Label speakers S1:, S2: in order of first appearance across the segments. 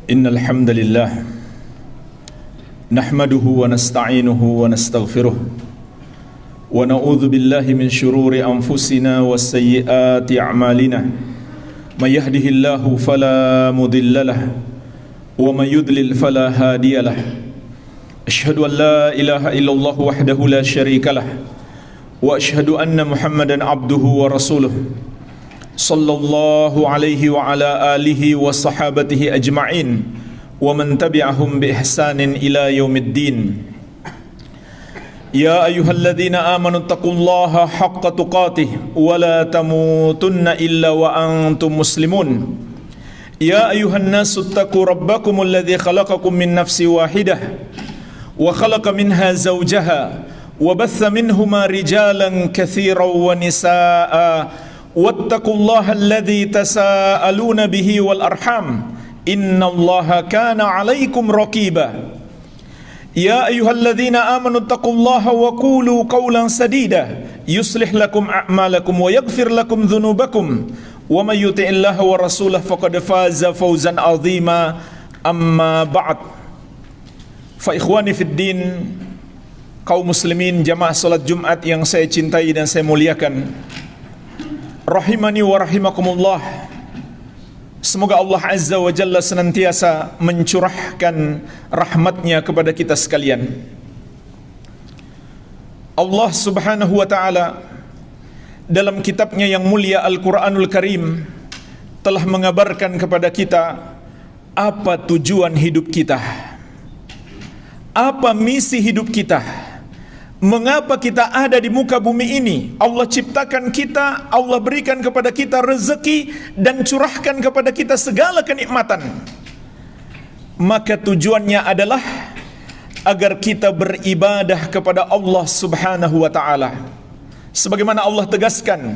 S1: Innal hamdalillah nahmaduhu wa nasta'inuhu wa nastaghfiruh wa na'udzu billahi min shururi anfusina wa sayyiati a'malina may yahdihillahu fala mudilla lahu wa may yudlil fala hadiya lahu asyhadu an la ilaha illallah wahdahu la syarika lahu wa asyhadu anna Muhammadan abduhu wa rasuluh sallallahu alaihi wa ala alihi wa sahabatihi ajma'in wa man tabi'ahum bi ihsanin ila yaumiddin. Ya ayyuhalladzina amanu taqullaha haqqa tuqatih wa la tamutunna illa wa antum muslimun. Ya ayyuhan nasu taqu rabbakumul ladzi khalaqakum min nafsin wahidah wa khalaqa minha zawjaha wa batha minhuma rijalan katsiran wa nisaa'a wattaqullaha alladzi tasaaluna bihi wal arham innallaha kana 'alaikum raqiba. Ya ayyuhalladzina amanu taqullaha wa qulu qawlan sadida yuslih lakum a'malakum wa yaghfir lakum dhunubakum wa may yuti'illaha wa rasulahu faqad faza fawzan 'azima. Amma ba'd. Fa ikhwani fid din, kaum muslimin jamaah salat Jumat yang saya cintai dan saya muliakan, rahimani wa rahimakumullah. Semoga Allah Azza wa Jalla senantiasa mencurahkan rahmatnya kepada kita sekalian. Allah Subhanahu wa ta'ala dalam kitabnya yang mulia Al-Quranul Karim telah mengabarkan kepada kita apa tujuan hidup kita, apa misi hidup kita. Mengapa kita ada di muka bumi ini? Allah ciptakan kita, Allah berikan kepada kita rezeki dan curahkan kepada kita segala kenikmatan. Maka tujuannya adalah agar kita beribadah kepada Allah Subhanahu wa ta'ala. Sebagaimana Allah tegaskan,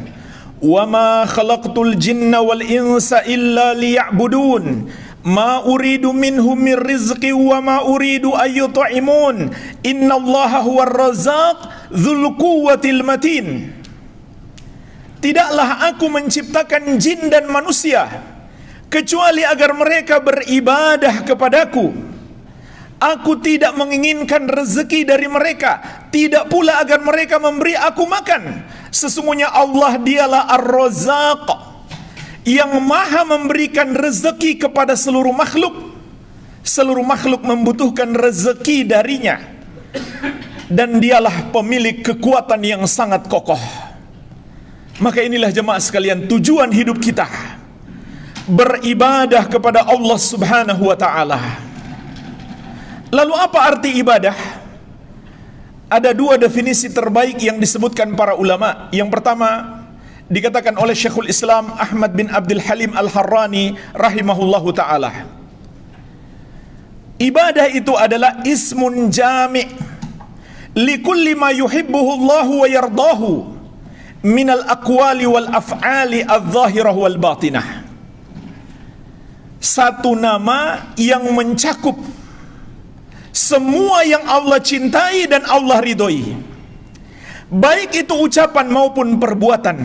S1: "Wa ma khalaqtul jinna wal insa illa liya'budun. Ma uridu minhum min rizqi wa ma uridu ayyut'imun. Innallaha huwar razzaq dzul quwwatil matin." Tidaklah aku menciptakan jin dan manusia kecuali agar mereka beribadah kepadaku. Aku tidak menginginkan rezeki dari mereka, tidak pula agar mereka memberi aku makan. Sesungguhnya Allah dialah Ar-Razzaq, yang maha memberikan rezeki kepada seluruh makhluk. Seluruh makhluk membutuhkan rezeki darinya, dan dialah pemilik kekuatan yang sangat kokoh. Maka inilah jemaah sekalian tujuan hidup kita, beribadah kepada Allah Subhanahu wa ta'ala. Lalu apa arti ibadah? Ada dua definisi terbaik yang disebutkan para ulama. Yang pertama dikatakan oleh Syekhul Islam Ahmad bin Abdul Halim Al-Harrani rahimahullahu ta'ala. Ibadah itu adalah ismun jami' likulli ma yuhibbuhu Allahu wa yardahu minal aqwali wal af'ali adh-dhahirah wal batinah. Satu nama yang mencakup semua yang Allah cintai dan Allah ridhoi, baik itu ucapan maupun perbuatan,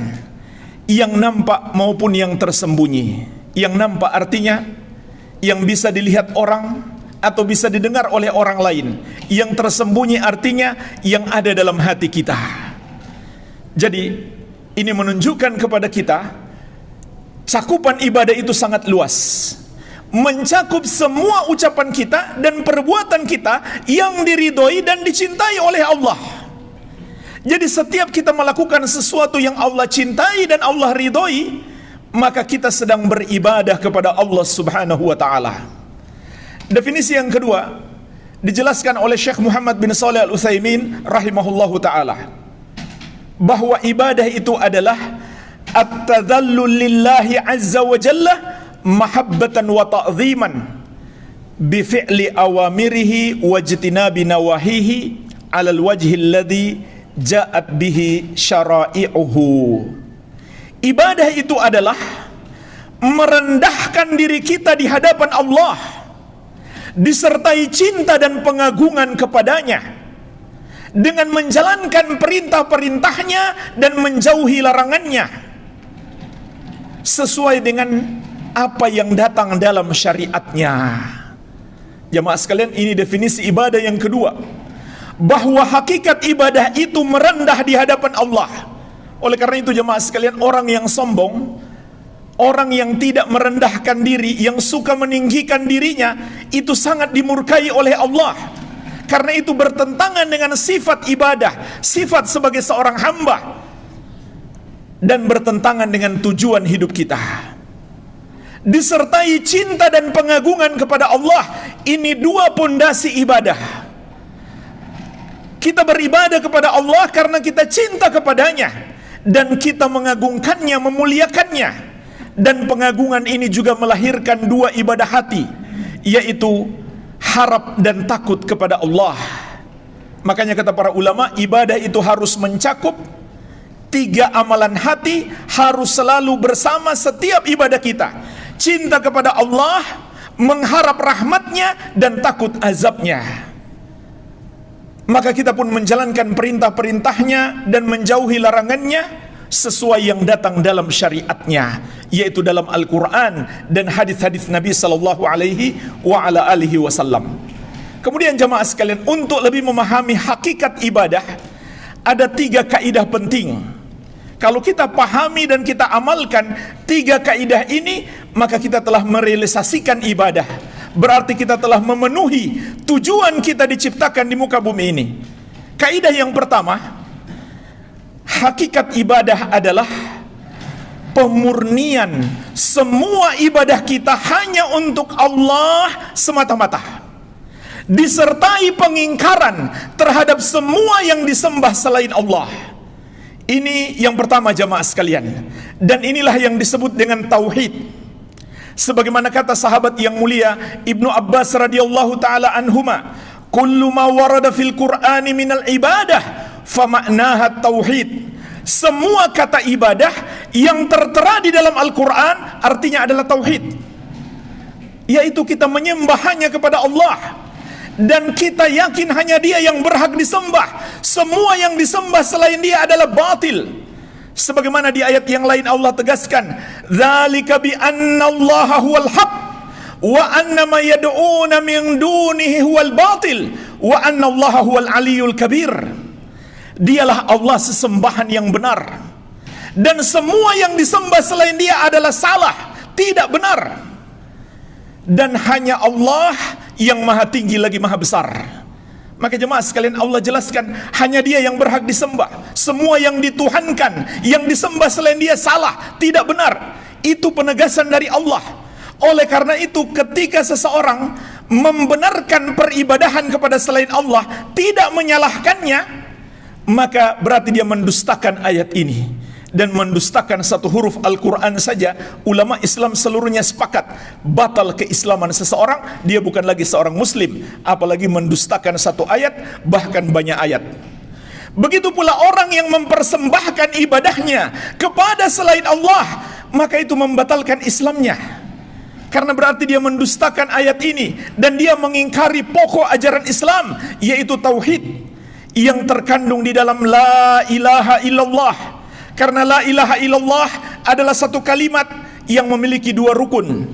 S1: yang nampak maupun yang tersembunyi. Yang nampak artinya yang bisa dilihat orang atau bisa didengar oleh orang lain. Yang tersembunyi artinya yang ada dalam hati kita. Jadi ini menunjukkan kepada kita cakupan ibadah itu sangat luas, mencakup semua ucapan kita dan perbuatan kita yang diridhoi dan dicintai oleh Allah. Jadi setiap kita melakukan sesuatu yang Allah cintai dan Allah ridhoi, maka kita sedang beribadah kepada Allah Subhanahu wa ta'ala. Definisi yang kedua dijelaskan oleh Syekh Muhammad bin Shalih Al-Utsaimin rahimahullahu ta'ala, bahwa ibadah itu adalah at-tadhallul lillahi azza wa jalla mahabbatan wa ta'ziman bi fi'li awamirihi wa ijtinabi nawahihi alal wajhi alladhi ja'at bihi syara'i'uhu. Ibadah itu adalah merendahkan diri kita di hadapan Allah, disertai cinta dan pengagungan kepadanya, dengan menjalankan perintah-perintahnya dan menjauhi larangannya, sesuai dengan apa yang datang dalam syariatnya. Jamaah sekalian, ini definisi ibadah yang kedua, bahwa hakikat ibadah itu merendah di hadapan Allah. Oleh karena itu jamaah sekalian, orang yang sombong, orang yang tidak merendahkan diri, yang suka meninggikan dirinya, itu sangat dimurkai oleh Allah. Karena itu bertentangan dengan sifat ibadah, sifat sebagai seorang hamba, dan bertentangan dengan tujuan hidup kita. Disertai cinta dan pengagungan kepada Allah, ini dua pondasi ibadah. Kita beribadah kepada Allah karena kita cinta kepadanya, dan kita mengagungkannya, memuliakannya. Dan pengagungan ini juga melahirkan dua ibadah hati, yaitu harap dan takut kepada Allah. Makanya kata para ulama, ibadah itu harus mencakup tiga amalan hati, harus selalu bersama setiap ibadah kita. Cinta kepada Allah, mengharap rahmatnya, dan takut azabnya. Maka kita pun menjalankan perintah-perintahnya dan menjauhi larangannya sesuai yang datang dalam syariatnya, yaitu dalam Al-Quran dan hadis-hadis Nabi Sallallahu Alaihi Wasallam. Kemudian jamaah sekalian, untuk lebih memahami hakikat ibadah, ada tiga kaidah penting. Kalau kita pahami dan kita amalkan tiga kaidah ini, maka kita telah merealisasikan ibadah. Berarti kita telah memenuhi tujuan kita diciptakan di muka bumi ini. Kaidah yang pertama, hakikat ibadah adalah pemurnian semua ibadah kita hanya untuk Allah semata-mata, disertai pengingkaran terhadap semua yang disembah selain Allah. Ini yang pertama jamaah sekalian, dan inilah yang disebut dengan tauhid. Sebagaimana kata sahabat yang mulia Ibnu Abbas radhiyallahu taala anhuma, kullu ma warada fil Qur'ani minal ibadah fa ma'naha tauhid. Semua kata ibadah yang tertera di dalam Al-Qur'an artinya adalah tauhid, yaitu kita menyembah hanya kepada Allah, dan kita yakin hanya Dia yang berhak disembah. Semua yang disembah selain Dia adalah batil. Sebagaimana di ayat yang lain Allah tegaskan, dzalika bi annallaha huwal haq wa anna ma yad'una min dunihi huwal batil wa annallaha huwal aliyyul kabir. Dialah Allah sesembahan yang benar, dan semua yang disembah selain Dia adalah salah, tidak benar. Dan hanya Allah yang maha tinggi lagi maha besar. Maka jemaah sekalian, Allah jelaskan hanya Dia yang berhak disembah. Semua yang dituhankan, yang disembah selain Dia salah, tidak benar. Itu penegasan dari Allah. Oleh karena itu, ketika seseorang membenarkan peribadahan kepada selain Allah, tidak menyalahkannya, maka berarti dia mendustakan ayat ini. Dan mendustakan satu huruf Al-Quran saja, ulama Islam seluruhnya sepakat batal keislaman seseorang, dia bukan lagi seorang muslim. Apalagi mendustakan satu ayat, bahkan banyak ayat. Begitu pula orang yang mempersembahkan ibadahnya kepada selain Allah, maka itu membatalkan Islamnya, karena berarti dia mendustakan ayat ini, dan dia mengingkari pokok ajaran Islam, yaitu tauhid yang terkandung di dalam la ilaha illallah. Karena la ilaha illallah adalah satu kalimat yang memiliki dua rukun.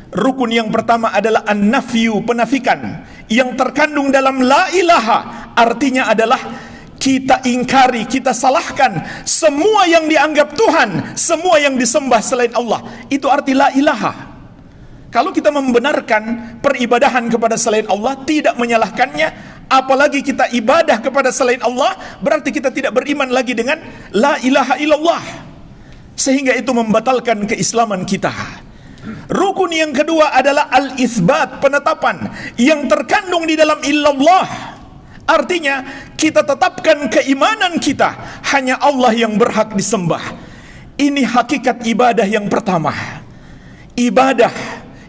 S1: Rukun yang pertama adalah an-nafyu, penafikan. Yang terkandung dalam la ilaha artinya adalah kita ingkari, kita salahkan semua yang dianggap Tuhan, semua yang disembah selain Allah. Itu arti la ilaha. Kalau kita membenarkan peribadahan kepada selain Allah, tidak menyalahkannya, apalagi kita ibadah kepada selain Allah, berarti kita tidak beriman lagi dengan la ilaha illallah, sehingga itu membatalkan keislaman kita. Rukun yang kedua adalah al-itsbat, penetapan yang terkandung di dalam illallah. Artinya kita tetapkan keimanan kita hanya Allah yang berhak disembah. Ini hakikat ibadah yang pertama. Ibadah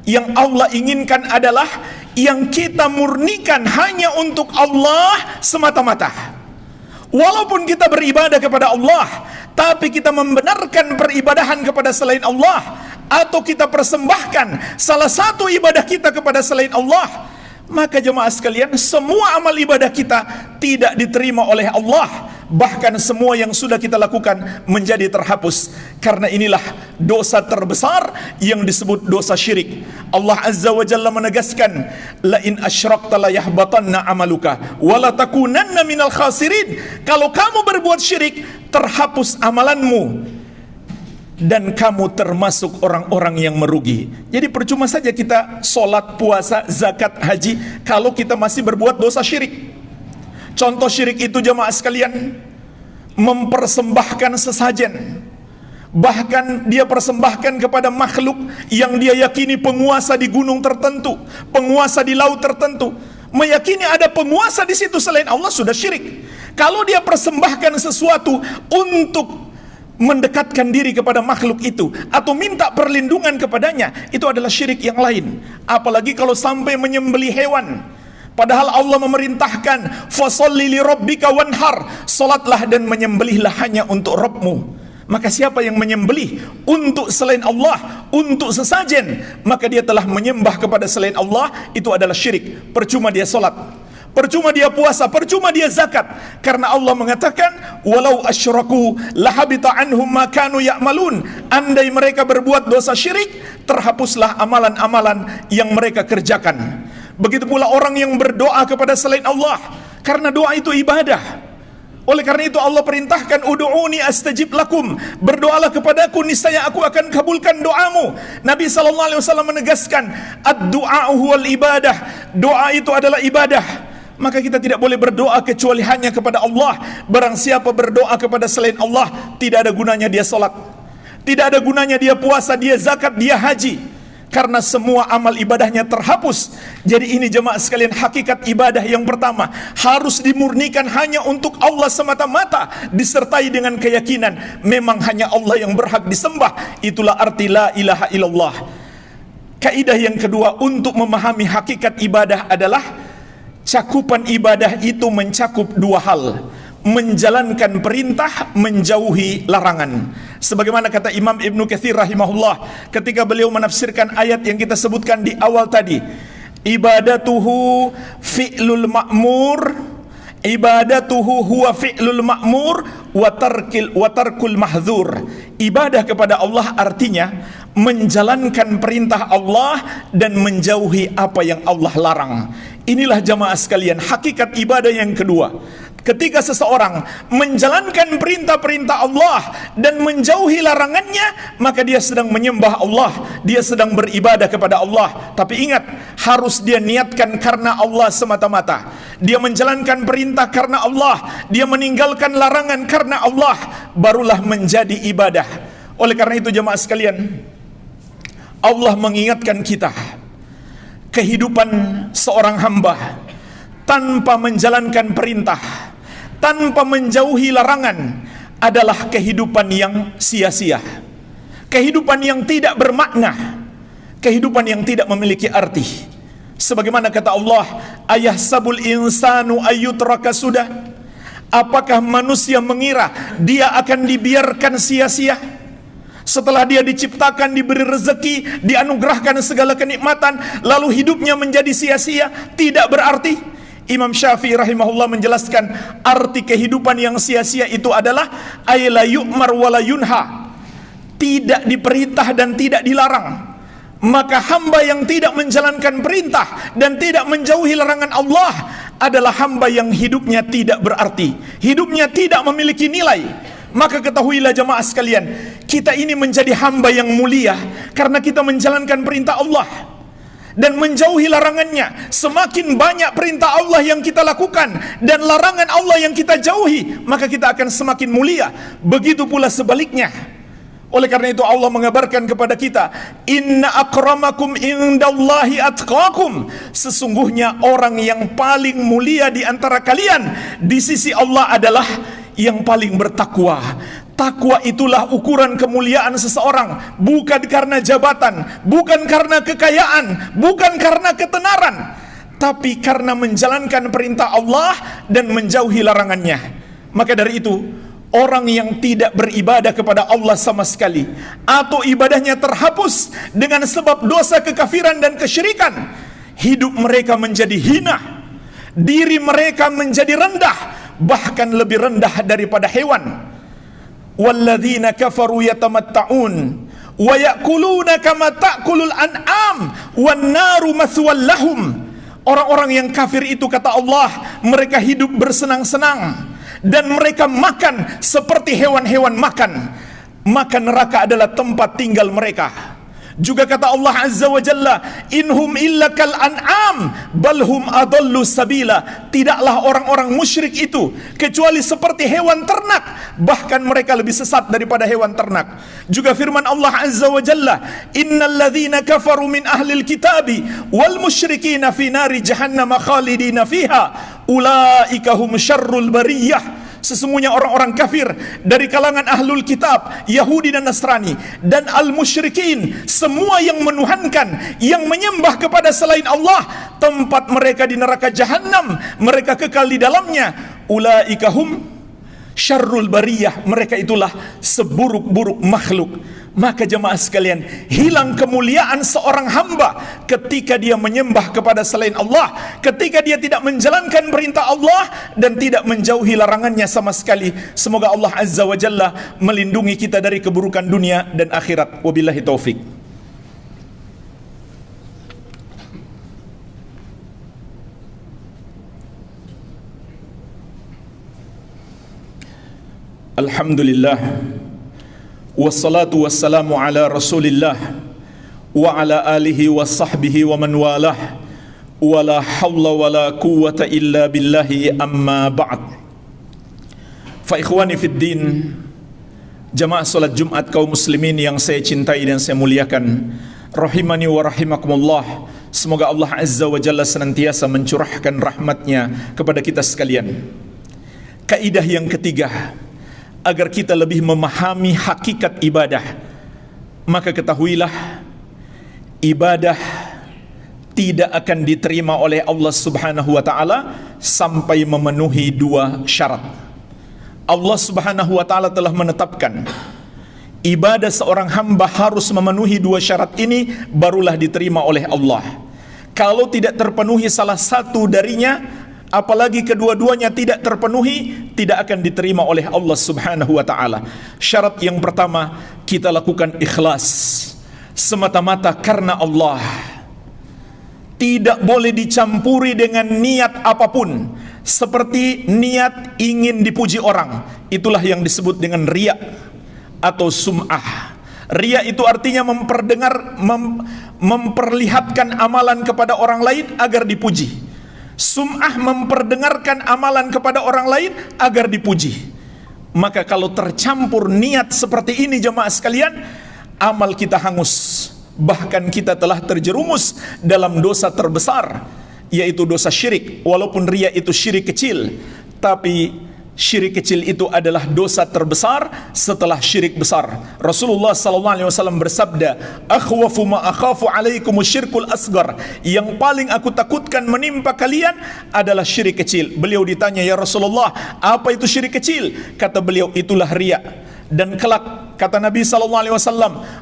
S1: yang Allah inginkan adalah yang kita murnikan hanya untuk Allah semata-mata. Walaupun kita beribadah kepada Allah, tapi kita membenarkan peribadahan kepada selain Allah, atau kita persembahkan salah satu ibadah kita kepada selain Allah, maka jemaah sekalian, semua amal ibadah kita tidak diterima oleh Allah. bahkan semua yang sudah kita lakukan menjadi terhapus. Karena inilah dosa terbesar yang disebut dosa syirik. Allah Azza wa Jalla menegaskan, la in asyrakta la yahbatanna amaluka wa la takunanna minal khasirin. Kalau kamu berbuat syirik, terhapus amalanmu dan kamu termasuk orang-orang yang merugi. Jadi percuma saja kita sholat, puasa, zakat, haji kalau kita masih berbuat dosa syirik. Contoh syirik itu jemaah sekalian, mempersembahkan sesajen. Bahkan dia persembahkan kepada makhluk yang dia yakini penguasa di gunung tertentu, penguasa di laut tertentu. Meyakini ada penguasa di situ selain Allah, sudah syirik. Kalau dia persembahkan sesuatu untuk mendekatkan diri kepada makhluk itu atau minta perlindungan kepadanya, itu adalah syirik yang lain. Apalagi kalau sampai menyembelih hewan, padahal Allah memerintahkan fasholli li rabbika wanhar, salatlah dan menyembelihlah hanya untuk Rabbmu. Maka siapa yang menyembelih untuk selain Allah, untuk sesajen, maka dia telah menyembah kepada selain Allah. Itu adalah syirik. Percuma dia salat, percuma dia puasa, percuma dia zakat, karena Allah mengatakan walau asyraku lahabita anhum ma kanu ya'malun. Andai mereka berbuat dosa syirik, terhapuslah amalan-amalan yang mereka kerjakan. Begitu pula orang yang berdoa kepada selain Allah, karena doa itu ibadah. Oleh karena itu Allah perintahkan ud'uni astajib lakum, berdoalah kepadaku niscaya aku akan kabulkan doamu. Nabi SAW menegaskan ad-du'a huwal ibadah, doa itu adalah ibadah. Maka kita tidak boleh berdoa kecuali hanya kepada Allah. Barang siapa berdoa kepada selain Allah, tidak ada gunanya dia salat, tidak ada gunanya dia puasa, dia zakat, dia haji, karena semua amal ibadahnya terhapus. Jadi ini jemaah sekalian, hakikat ibadah yang pertama harus dimurnikan hanya untuk Allah semata-mata, disertai dengan keyakinan memang hanya Allah yang berhak disembah. Itulah arti la ilaha illallah. Kaidah yang kedua untuk memahami hakikat ibadah adalah cakupan ibadah itu mencakup dua hal: menjalankan perintah, menjauhi larangan. Sebagaimana kata Imam Ibnu Katsir rahimahullah ketika beliau menafsirkan ayat yang kita sebutkan di awal tadi, ibadatuhu fi'lul ma'mur, ibadatuhu huwa fi'lul ma'mur wa tarkul mahdzur. Ibadah kepada Allah artinya menjalankan perintah Allah dan menjauhi apa yang Allah larang. Inilah jamaah sekalian hakikat ibadah yang kedua. Ketika seseorang menjalankan perintah-perintah Allah dan menjauhi larangannya, maka dia sedang menyembah Allah, dia sedang beribadah kepada Allah. Tapi ingat, harus dia niatkan karena Allah semata-mata. Dia menjalankan perintah karena Allah, dia meninggalkan larangan karena Allah, barulah menjadi ibadah. Oleh karena itu jemaah sekalian, Allah mengingatkan kita, kehidupan seorang hamba tanpa menjalankan perintah, tanpa menjauhi larangan adalah kehidupan yang sia-sia, kehidupan yang tidak bermakna, kehidupan yang tidak memiliki arti. Sebagaimana kata Allah, ayahsabul insanu ayyutraka sudah. Apakah manusia mengira dia akan dibiarkan sia-sia? Setelah dia diciptakan, diberi rezeki, dianugerahkan segala kenikmatan, lalu hidupnya menjadi sia-sia, tidak berarti. Imam Syafi'i rahimahullah menjelaskan arti kehidupan yang sia-sia itu adalah ayla yu'mar wala yunha, tidak diperintah dan tidak dilarang. Maka hamba yang tidak menjalankan perintah dan tidak menjauhi larangan Allah adalah hamba yang hidupnya tidak berarti, hidupnya tidak memiliki nilai. Maka ketahuilah jemaah sekalian, kita ini menjadi hamba yang mulia karena kita menjalankan perintah Allah dan menjauhi larangannya. Semakin banyak perintah Allah yang kita lakukan dan larangan Allah yang kita jauhi, maka kita akan semakin mulia. Begitu pula sebaliknya. Oleh karena itu Allah mengabarkan kepada kita, inna akramakum indallahi atqakum. Sesungguhnya orang yang paling mulia di antara kalian di sisi Allah adalah yang paling bertakwa. Takwa itulah ukuran kemuliaan seseorang, bukan karena jabatan, bukan karena kekayaan, bukan karena ketenaran, tapi karena menjalankan perintah Allah dan menjauhi larangannya. Maka dari itu, orang yang tidak beribadah kepada Allah sama sekali, atau ibadahnya terhapus dengan sebab dosa kekafiran dan kesyirikan, hidup mereka menjadi hina, diri mereka menjadi rendah, bahkan lebih rendah daripada hewan. Walladzina kafaru yatamatta'un wa ya'kuluna kama ta'kulul an'am wan naru mathwal lahum. Orang-orang yang kafir itu, kata Allah, mereka hidup bersenang-senang dan mereka makan seperti hewan-hewan makan, maka neraka adalah tempat tinggal mereka. Juga kata Allah Azza wa Jalla, inhum illa kal an'am balhum adallu sabila. Tidaklah orang-orang musyrik itu kecuali seperti hewan ternak, bahkan mereka lebih sesat daripada hewan ternak. Juga firman Allah Azza wa Jalla, innal ladzina kafaru min ahlil kitabi wal musyrikina fi nari jahannam khalidina fiha ulaika hum syarrul bariyah. Sesungguhnya orang-orang kafir dari kalangan ahlul kitab, Yahudi dan Nasrani, dan al-musyrikin, semua yang menuhankan, yang menyembah kepada selain Allah, tempat mereka di neraka jahanam, mereka kekal di dalamnya. Ulaika hum syarrul bariyah, mereka itulah seburuk-buruk makhluk. Maka jemaah sekalian, hilang kemuliaan seorang hamba ketika dia menyembah kepada selain Allah, ketika dia tidak menjalankan perintah Allah dan tidak menjauhi larangannya sama sekali. Semoga Allah Azza wa Jalla melindungi kita dari keburukan dunia dan akhirat. Wabillahi taufik. Alhamdulillah, wassalatu wassalamu ala rasulillah wa ala alihi wa sahbihi wa man walah, wa la hawla wa la quwwata illa billahi, amma ba'd. Fa ikhwani fid din, jamaah salat Jumat kaum muslimin yang saya cintai dan saya muliakan, rahimani wa rahimakumullah. Semoga Allah Azza wa Jalla senantiasa mencurahkan rahmatnya kepada kita sekalian. Kaidah yang ketiga, agar kita lebih memahami hakikat ibadah, maka ketahuilah, ibadah tidak akan diterima oleh Allah Subhanahu wa ta'ala sampai memenuhi dua syarat. Allah Subhanahu wa ta'ala telah menetapkan ibadah seorang hamba harus memenuhi dua syarat ini, barulah diterima oleh Allah. Kalau tidak terpenuhi salah satu darinya, apalagi kedua-duanya tidak terpenuhi, tidak akan diterima oleh Allah Subhanahu wa ta'ala. Syarat yang pertama, kita lakukan ikhlas semata-mata karena Allah. Tidak boleh dicampuri dengan niat apapun, seperti niat ingin dipuji orang. Itulah yang disebut dengan riya atau sum'ah. Riya itu artinya memperlihatkan amalan kepada orang lain agar dipuji. Sum'ah memperdengarkan amalan kepada orang lain agar dipuji. Maka kalau tercampur niat seperti ini jemaah sekalian, amal kita hangus. Bahkan kita telah terjerumus dalam dosa terbesar, yaitu dosa syirik. Walaupun riya itu syirik kecil, tapi syirik kecil itu adalah dosa terbesar setelah syirik besar. Rasulullah SAW bersabda, akhwafu ma akhafu alaikum syirkul asgar. Yang paling aku takutkan menimpa kalian adalah syirik kecil. Beliau ditanya, ya Rasulullah, apa itu syirik kecil? Kata beliau, itulah riya. Dan kelak, kata Nabi SAW,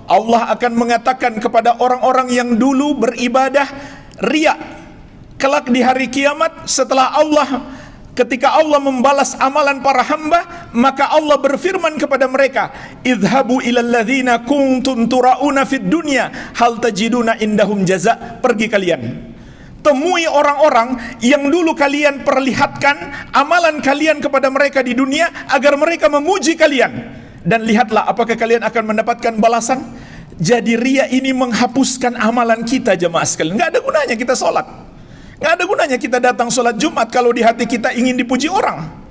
S1: Allah akan mengatakan kepada orang-orang yang dulu beribadah riya, kelak di hari kiamat, ketika Allah membalas amalan para hamba, maka Allah berfirman kepada mereka, idhabu ilal ladzina kuntum turauna fid dunya hal tajiduna indahum jaza. Pergi kalian, temui orang-orang yang dulu kalian perlihatkan amalan kalian kepada mereka di dunia agar mereka memuji kalian, dan lihatlah apakah kalian akan mendapatkan balasan. Jadi riya ini menghapuskan amalan kita jemaah sekalian. Nggak ada gunanya kita sholat, nggak ada gunanya kita datang sholat Jumat kalau di hati kita ingin dipuji orang.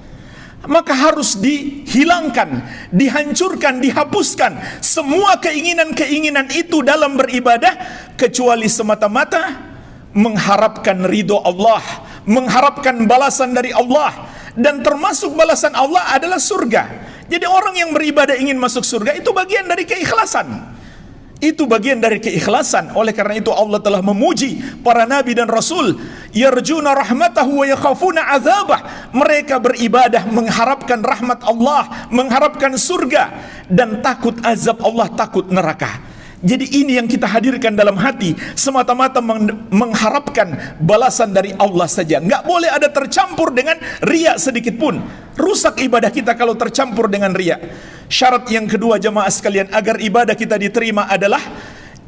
S1: Maka harus dihilangkan, dihancurkan, dihapuskan semua keinginan-keinginan itu dalam beribadah, kecuali semata-mata mengharapkan ridho Allah, mengharapkan balasan dari Allah. Dan termasuk balasan Allah adalah surga. Jadi orang yang beribadah ingin masuk surga, itu bagian dari keikhlasan. Itu bagian dari keikhlasan. Oleh karena itu Allah telah memuji para nabi dan rasul, yarjuna rahmatahu wa yakhafuna azabah. Mereka beribadah mengharapkan rahmat Allah, mengharapkan surga, dan takut azab Allah, takut neraka. Jadi ini yang kita hadirkan dalam hati, semata-mata mengharapkan balasan dari Allah saja. Nggak boleh ada tercampur dengan riya sedikit pun. Rusak ibadah kita kalau tercampur dengan riya. Syarat yang kedua jamaah sekalian, agar ibadah kita diterima adalah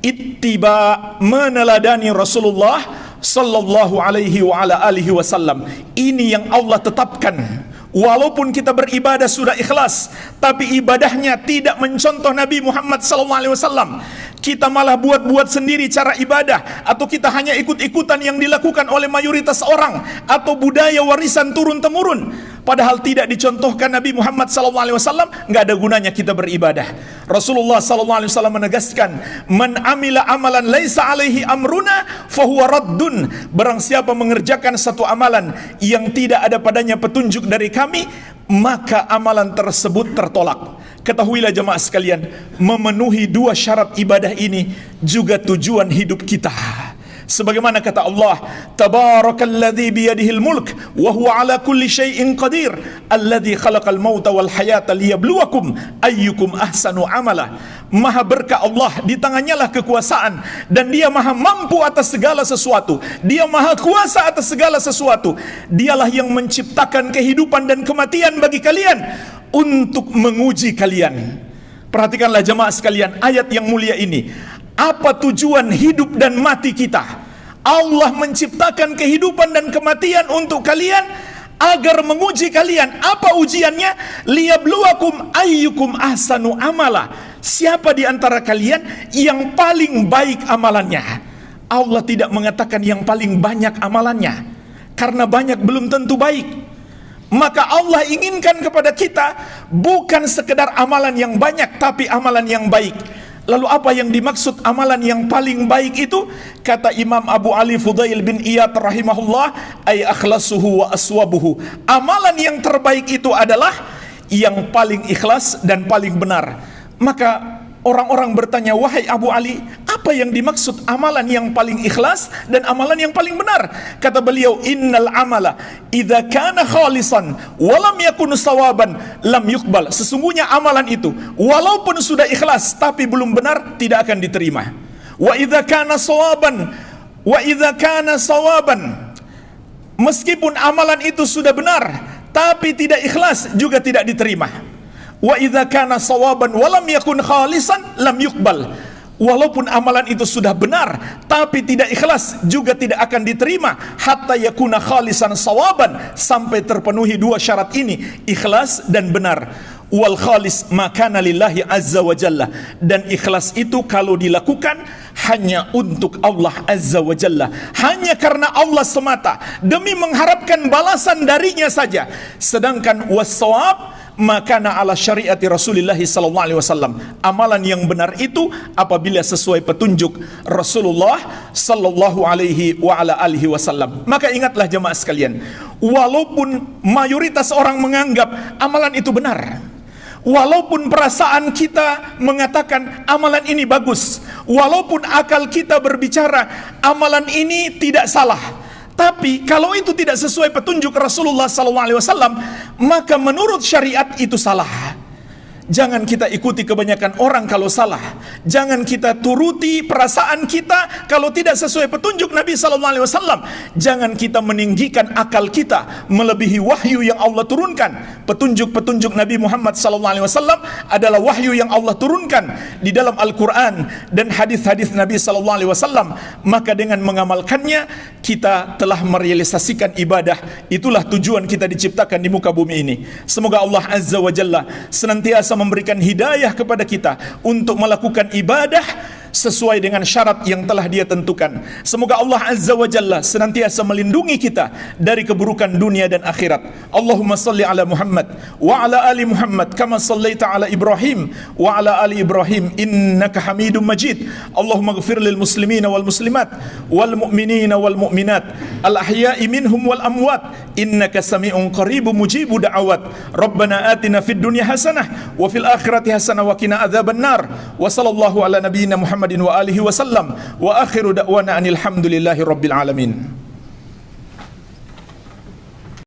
S1: ittiba, meneladani Rasulullah sallallahu alaihi wa ala alihi wasallam. Ini yang Allah tetapkan. Walaupun kita beribadah sudah ikhlas, tapi ibadahnya tidak mencontoh Nabi Muhammad SAW, kita malah buat-buat sendiri cara ibadah, atau kita hanya ikut-ikutan yang dilakukan oleh mayoritas orang, atau budaya warisan turun-temurun, padahal tidak dicontohkan Nabi Muhammad SAW, nggak ada gunanya kita beribadah. Rasulullah SAW menegaskan, man amila amalan laisa alaihi amruna fahuwa raddun. Barang siapa mengerjakan satu amalan yang tidak ada padanya petunjuk dari kami, maka amalan tersebut tertolak. Ketahuilah jemaah sekalian, memenuhi dua syarat ibadah ini juga tujuan hidup kita. Sebagaimana kata Allah, tabarakalladzi biyadihil mulk wa huwa ala kulli syai'in qadir alladzi khalaqal mauta wal hayata liyabluwakum ayyukum ahsanu amala. Maha berkah Allah, di tangannya lah kekuasaan, dan dia maha mampu atas segala sesuatu. Dia maha kuasa atas segala sesuatu. Dialah yang menciptakan kehidupan dan kematian bagi kalian untuk menguji kalian. Perhatikanlah jemaah sekalian ayat yang mulia ini. Apa tujuan hidup dan mati kita? Allah menciptakan kehidupan dan kematian untuk kalian agar menguji kalian. Apa ujiannya? Liyabluwakum ayyukum ahsanu amala. Siapa di antara kalian yang paling baik amalannya? Allah tidak mengatakan yang paling banyak amalannya, karena banyak belum tentu baik. Maka Allah inginkan kepada kita bukan sekedar amalan yang banyak, tapi amalan yang baik. Lalu apa yang dimaksud amalan yang paling baik itu? Kata Imam Abu Ali Fudail bin Iyad rahimahullah, ay akhlasuhu wa aswabuhu. Amalan yang terbaik itu adalah yang paling ikhlas dan paling benar. Maka orang-orang bertanya, wahai Abu Ali, apa yang dimaksud amalan yang paling ikhlas dan amalan yang paling benar? Kata beliau, innal amala idza kana khalisan wa lam yakun sawaban lam yuqbal. Sesungguhnya amalan itu walaupun sudah ikhlas tapi belum benar, tidak akan diterima. Wa idza kana sawaban, meskipun amalan itu sudah benar tapi tidak ikhlas, juga tidak diterima. Wa idza kana sawaban wa lam yakun khalisan lam yuqbal. Walaupun amalan itu sudah benar tapi tidak ikhlas, juga tidak akan diterima. Hatta yakuna khalisan sawaban, sampai terpenuhi dua syarat ini, ikhlas dan benar. Wal khalis makana lillahi azza wa jalla. Dan ikhlas itu kalau dilakukan hanya untuk Allah azza wa jalla, hanya karena Allah semata, demi mengharapkan balasan darinya saja. Sedangkan was-shawab makana ala syariati Rasulullah sallallahu alaihi wasallam. Amalan yang benar itu apabila sesuai petunjuk Rasulullah sallallahu alaihi wa ala alihi wasallam. Maka ingatlah jemaah sekalian, walaupun mayoritas orang menganggap amalan itu benar, walaupun perasaan kita mengatakan amalan ini bagus, walaupun akal kita berbicara amalan ini tidak salah, tapi kalau itu tidak sesuai petunjuk Rasulullah SAW, maka menurut syariat itu salah. Jangan kita ikuti kebanyakan orang kalau salah. Jangan kita turuti perasaan kita kalau tidak sesuai petunjuk Nabi SAW. Jangan kita meninggikan akal kita melebihi wahyu yang Allah turunkan. Petunjuk-petunjuk Nabi Muhammad SAW adalah wahyu yang Allah turunkan di dalam Al-Quran dan hadis-hadis Nabi SAW. Maka dengan mengamalkannya, kita telah merealisasikan ibadah. Itulah tujuan kita diciptakan di muka bumi ini. Semoga Allah Azza wa Jalla senantiasa memberikan hidayah kepada kita untuk melakukan ibadah sesuai dengan syarat yang telah Dia tentukan. Semoga Allah Azza wa Jalla senantiasa melindungi kita dari keburukan dunia dan akhirat. Allahumma salli ala Muhammad wa ala ali Muhammad kama sallaita ala Ibrahim wa ala ali Ibrahim innaka Hamidum Majid. Allahumma ighfir lil muslimina wal muslimat wal mu'minina wal mu'minat al ahya'i minhum wal amwat innaka sami'un qaribun mujibu da'awat. Rabbana atina fid dunya hasanah wa fil akhirati hasanah wa qina adzaban nar. Wa sallallahu ala nabiyyina Muhammadin wa alihi wa sallam wa akhiru da'wana anil hamdulillahi rabbil alamin.